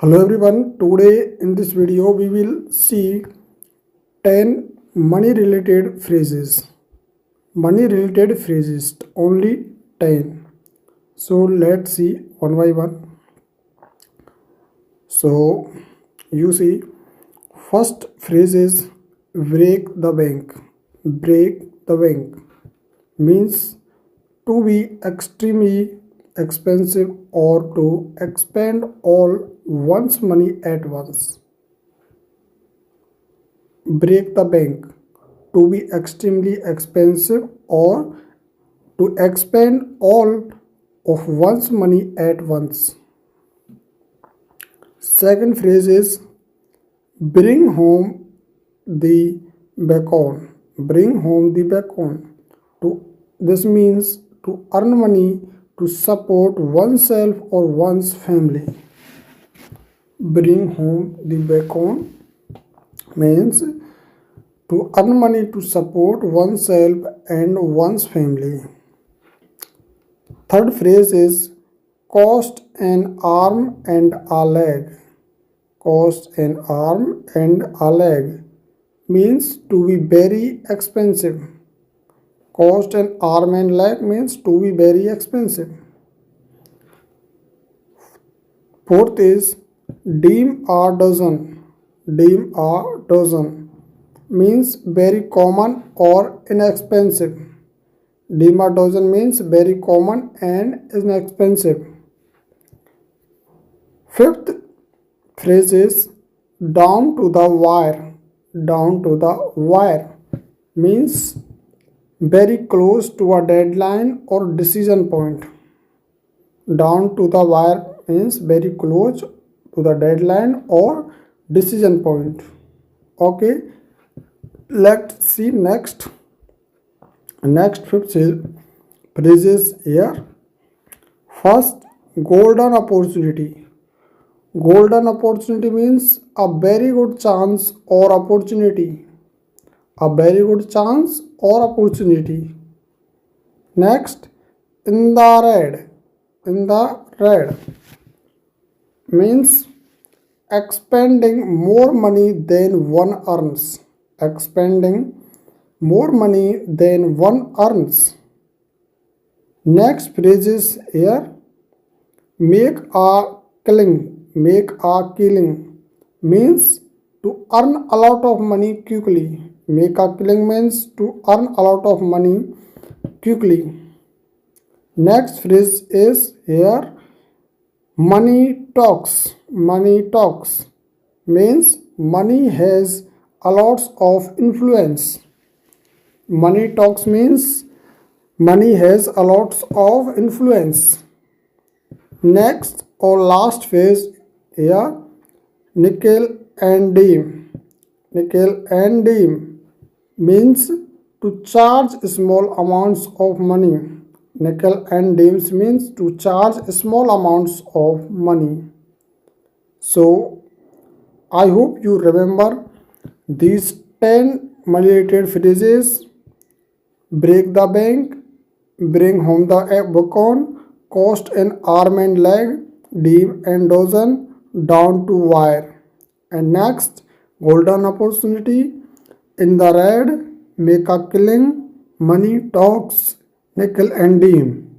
Hello everyone, today in this video we will see 10 money related phrases. Money related phrases, only 10. So let's see one by one. So you see, first phrase is break the bank. Break the bank means to be extremely expensive or to expend all one's money at once. Break the bank, to be extremely expensive or to expend all of one's money at once. Second phrase is bring home the bacon. Bring home the bacon. This means to earn money to support oneself or one's family. Bring home the bacon means to earn money to support oneself and one's family. Third phrase is cost an arm and a leg. Cost an arm and a leg means to be very expensive. Cost an arm and leg means to be very expensive. Fourth is dim a dozen. Dim a dozen means very common or inexpensive. Dim a dozen means very common and inexpensive. Fifth phrase is down to the wire. Down to the wire means very close to a deadline or decision point. Down to the wire means very close to the deadline or decision point. Okay, let's see next fifth phrases here. First, golden opportunity. Golden opportunity means a very good chance or opportunity. A very good chance or opportunity. Next, in the red. In the red means expending more money than one earns. Expending more money than one earns. Next phrase is here make a killing. Make a killing means to earn a lot of money quickly. Make a killing means to earn a lot of money quickly. Next phrase is here money talks. Money talks means money has a lot of influence. Money talks means money has a lot of influence. Next or last phrase here nickel and dime. Nickel and dime means to charge small amounts of money. Nickel and dimes means to charge small amounts of money. So I hope you remember these 10 money related phrases. Break the bank, bring home the bacon, cost an arm and leg, dim and dozen, down to wire. And next, golden opportunity, in the red, make a killing, money talks, nickel and dime.